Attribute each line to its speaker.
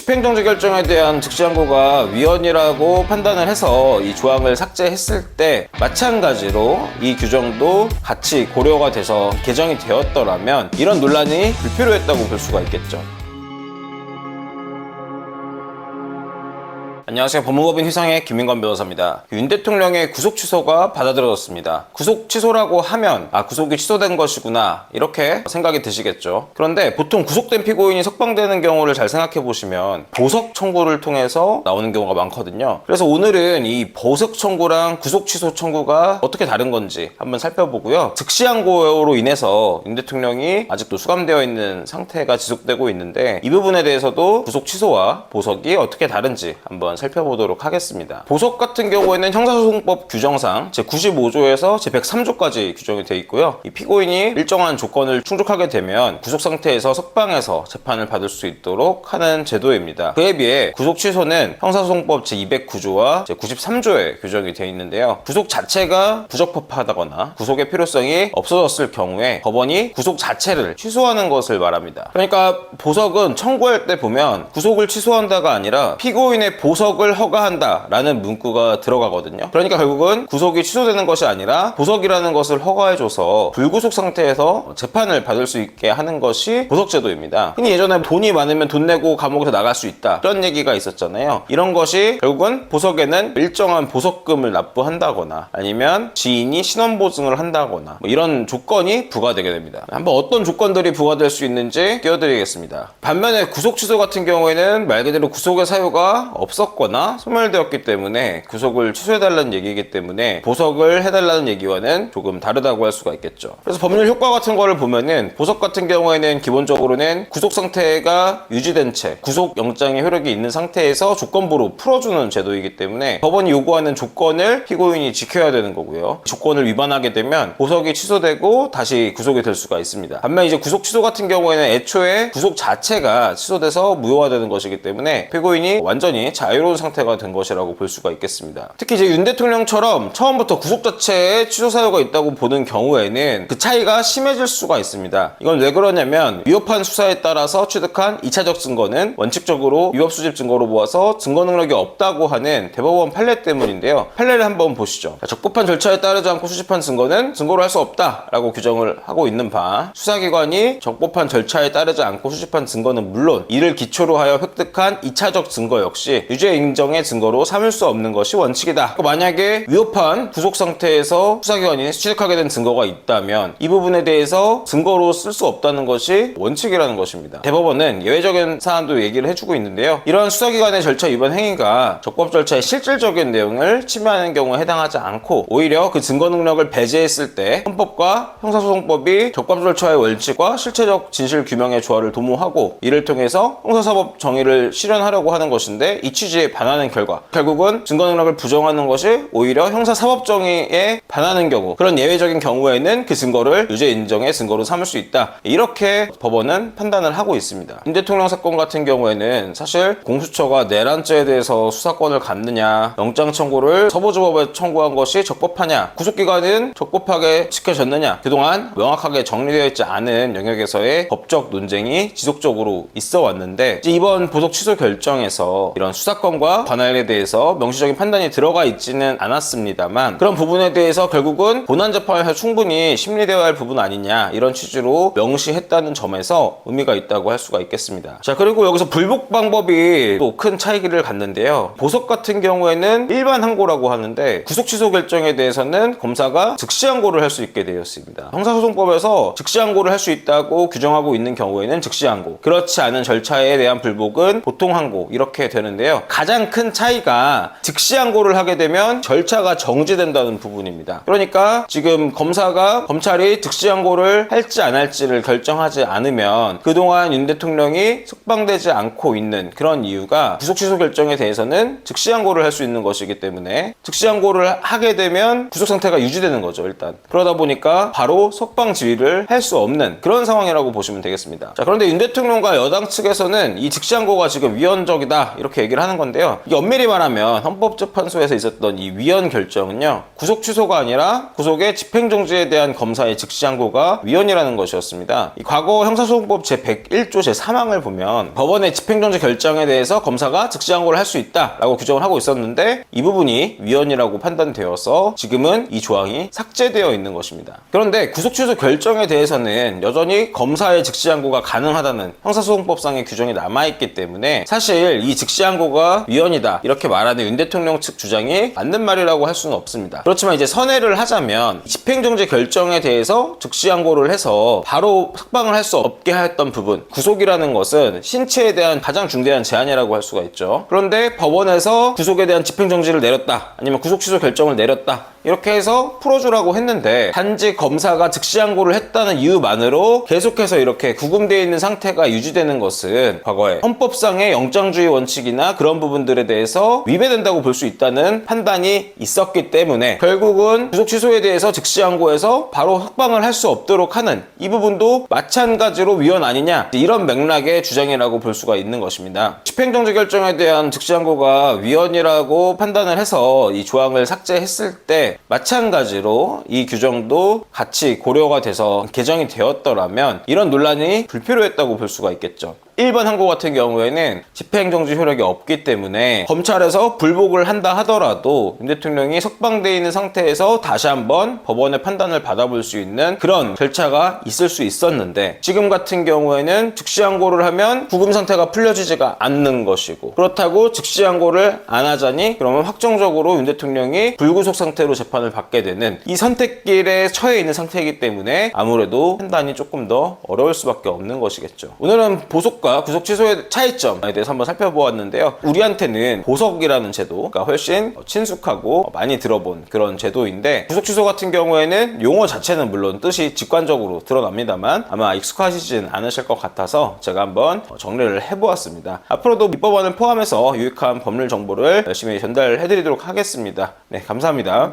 Speaker 1: 집행정지 결정에 대한 즉시항고가 위헌이라고 판단을 해서 이 조항을 삭제했을 때 마찬가지로 이 규정도 같이 고려가 돼서 개정이 되었더라면 이런 논란이 불필요했다고 볼 수가 있겠죠. 안녕하세요. 법무법인 휘상의 김민관 변호사입니다. 윤 대통령의 구속 취소가 받아들여졌습니다. 구속 취소라고 하면 구속이 취소된 것이구나 이렇게 생각이 드시겠죠. 그런데 보통 구속된 피고인이 석방되는 경우를 잘 생각해 보시면 보석 청구를 통해서 나오는 경우가 많거든요. 그래서 오늘은 이 보석 청구랑 구속 취소 청구가 어떻게 다른 건지 한번 살펴보고요. 즉시항고로 인해서 윤 대통령이 아직도 수감되어 있는 상태가 지속되고 있는데 이 부분에 대해서도 구속 취소와 보석이 어떻게 다른지 한번 살펴보도록 하겠습니다. 보석 같은 경우에는 형사소송법 규정상 제95조에서 제103조까지 규정이 되어 있고요. 이 피고인이 일정한 조건을 충족하게 되면 구속 상태에서 석방해서 재판을 받을 수 있도록 하는 제도입니다. 그에 비해 구속 취소는 형사소송법 제209조와 제93조에 규정이 되어 있는데요. 구속 자체가 부적법하다거나 구속의 필요성이 없어졌을 경우에 법원이 구속 자체를 취소하는 것을 말합니다. 그러니까 보석은 청구할 때 보면 구속을 취소한다가 아니라 피고인의 보석을 허가한다 라는 문구가 들어가거든요. 그러니까 결국은 구속이 취소되는 것이 아니라 보석이라는 것을 허가해줘서 불구속 상태에서 재판을 받을 수 있게 하는 것이 보석제도입니다. 흔히 예전에 돈이 많으면 돈 내고 감옥에서 나갈 수 있다 이런 얘기가 있었잖아요. 이런 것이 결국은 보석에는 일정한 보석금을 납부한다거나 아니면 지인이 신원보증을 한다거나 이런 조건이 부과되게 됩니다. 한번 어떤 조건들이 부과될 수 있는지 띄워드리겠습니다. 반면에 구속 취소 같은 경우에는 말 그대로 구속의 사유가 없었거나 소멸되었기 때문에 구속을 취소해달라는 얘기이기 때문에 보석을 해달라는 얘기와는 조금 다르다고 할 수가 있겠죠. 그래서 법률 효과 같은 거를 보면은 보석 같은 경우에는 기본적으로는 구속 상태가 유지된 채 구속 영장의 효력이 있는 상태에서 조건부로 풀어주는 제도이기 때문에 법원이 요구하는 조건을 피고인이 지켜야 되는 거고요. 조건을 위반하게 되면 보석이 취소되고 다시 구속이 될 수가 있습니다. 반면 이제 구속 취소 같은 경우에는 애초에 구속 자체가 취소돼서 무효화되는 것이기 때문에 피고인이 완전히 자유로운 상태가 된 것이라고 볼 수가 있겠습니다. 특히 이제 윤 대통령처럼 처음부터 구속 자체에 취소 사유가 있다고 보는 경우에는 그 차이가 심해질 수가 있습니다. 이건 왜 그러냐면 위협한 수사에 따라서 취득한 2차적 증거는 원칙적으로 위협 수집 증거로 보아서 증거 능력이 없다고 하는 대법원 판례 때문인데요. 판례를 한번 보시죠. 적법한 절차에 따르지 않고 수집한 증거는 증거로 할 수 없다라고 규정을 하고 있는 바, 수사기관이 적법한 절차에 따르지 않고 수집한 증거는 물론 이를 기초로 하여 획득한 2차적 증거 역시 유죄 인정의 증거로 삼을 수 없는 것이 원칙이다. 만약에 위협한 구속 상태에서 수사기관이 취득하게 된 증거가 있다면 이 부분에 대해서 증거로 쓸 수 없다는 것이 원칙이라는 것입니다. 대법원은 예외적인 사안도 얘기를 해주고 있는데요. 이러한 수사기관의 절차 위반 행위가 적법 절차의 실질적인 내용을 침해하는 경우에 해당하지 않고 오히려 그 증거 능력을 배제했을 때 헌법과 형사소송법이 적법 절차의 원칙과 실체적 진실 규명의 조화를 도모하고 이를 통해서 형사사법 정의를 실현하려고 하는 것인데 이 취지에 반하는 결과 결국은 증거 능력을 부정하는 것이 오히려 형사사법정의에 반하는 경우 그런 예외적인 경우에는 그 증거를 유죄 인정의 증거로 삼을 수 있다. 이렇게 법원은 판단을 하고 있습니다. 윤 대통령 사건 같은 경우에는 사실 공수처가 내란죄에 대해서 수사권을 갖느냐 영장 청구를 서부지법에 청구한 것이 적법하냐 구속기간은 적법하게 지켜졌느냐 그동안 명확하게 정리되어 있지 않은 영역에서의 법적 논쟁이 지속적으로 있어 왔는데 이번 보석 취소 결정에서 이런 수사권과 관할에 대해서 명시적인 판단이 들어가 있지는 않았습니다만 그런 부분에 대해서 결국은 본안재판에서 충분히 심리되어야 할 부분 아니냐 이런 취지로 명시했다는 점에서 의미가 있다고 할 수가 있겠습니다. 자, 그리고 여기서 불복 방법이 또 큰 차이를 갖는데요. 보석 같은 경우에는 일반 항고라고 하는데 구속 취소 결정에 대해서는 검사가 즉시항고를 할 수 있게 되었습니다. 형사소송법에서 즉시항고를 할 수 있다고 규정하고 있는 경우에는 즉시항고, 그렇지 않은 절차에 대한 불복은 보통항고 이렇게 되는데요. 가장 큰 차이가 즉시항고를 하게 되면 절차가 정지된다는 부분입니다. 그러니까 지금 검찰이 즉시항고를 할지 안 할지를 결정하지 않으면 그동안 윤 대통령이 석방되지 않고 있는 그런 이유가 구속 취소 결정에 대해서는 즉시항고를 할 수 있는 것이기 때문에 즉시항고를 하게 되면 구속 상태가 유지되는 거죠. 일단 그러다 보니까 바로 석방 지휘를 할 수 없는 그런 상황이라고 보시면 되겠습니다. 자, 그런데 윤 대통령과 여당 측에서는 이 즉시항고가 지금 위헌적이다 이렇게 얘기를 하는 건데요. 이게 엄밀히 말하면 헌법재판소에서 있었던 이 위헌 결정은요, 구속 취소가 아니라 구속의 집행정지에 대한 검사의 즉시항고가 위헌이라는 것이었습니다. 이 과거 형사소송법 제101조 제3항을 보면 법원의 집행정지 결정에 대해서 검사가 즉시항고를 할 수 있다라고 규정을 하고 있었는데, 이 부분이 위헌이라고 판단되어서 지금은 이 조항이 삭제되어 있는 것입니다. 그런데 구속 취소 결정에 대해서는 여전히 검사의 즉시항고가 가능하다는 형사소송법상의 규정이 남아있기 때문에 사실 이 즉시항고가 위헌이다 이렇게 말하는 윤 대통령 측 주장이 맞는 말이라고 할 수는 없습니다. 그렇지만 이제 선회를 하자면 집행정지 결정에 대해서 즉시항고를 해서 바로 석방을 할 수 없게 했던 부분, 구속이라는 것은 신체에 대한 가장 중대한 제한이라고 할 수가 있죠. 그런데 법원에서 구속에 대한 집행정지를 내렸다, 아니면 구속 취소 결정을 내렸다, 이렇게 해서 풀어주라고 했는데 단지 검사가 즉시항고를 했다는 이유만으로 계속해서 이렇게 구금되어 있는 상태가 유지되는 것은 과거에 헌법상의 영장주의 원칙이나 그런 부분들에 대해서 위배된다고 볼 수 있다는 판단이 있었기 때문에 결국은 구속 취소에 대해서 즉시항고해서 바로 석방을 할 수 없도록 하는 이 부분도 마찬가지로 위헌 아니냐, 이런 맥락의 주장이라고 볼 수가 있는 것입니다. 집행정지 결정에 대한 즉시항고가 위헌이라고 판단을 해서 이 조항을 삭제했을 때 마찬가지로 이 규정도 같이 고려가 돼서 개정이 되었더라면 이런 논란이 불필요했다고 볼 수가 있겠죠. 1번 항고 같은 경우에는 집행정지 효력이 없기 때문에 검찰에서 불복을 한다 하더라도 윤 대통령이 석방되어 있는 상태에서 다시 한번 법원의 판단을 받아볼 수 있는 그런 절차가 있을 수 있었는데, 지금 같은 경우에는 즉시항고를 하면 구금 상태가 풀려지지가 않는 것이고, 그렇다고 즉시항고를 안 하자니 그러면 확정적으로 윤 대통령이 불구속 상태로 재판을 받게 되는 이 선택길에 처해 있는 상태이기 때문에 아무래도 판단이 조금 더 어려울 수밖에 없는 것이겠죠. 오늘은 보석과 구속 취소의 차이점에 대해서 한번 살펴보았는데요. 우리한테는 보석이라는 제도가 훨씬 친숙하고 많이 들어본 그런 제도인데, 구속 취소 같은 경우에는 용어 자체는 물론 뜻이 직관적으로 드러납니다만 아마 익숙하시진 않으실 것 같아서 제가 한번 정리를 해보았습니다. 앞으로도 입법안을 포함해서 유익한 법률 정보를 열심히 전달해드리도록 하겠습니다. 네, 감사합니다.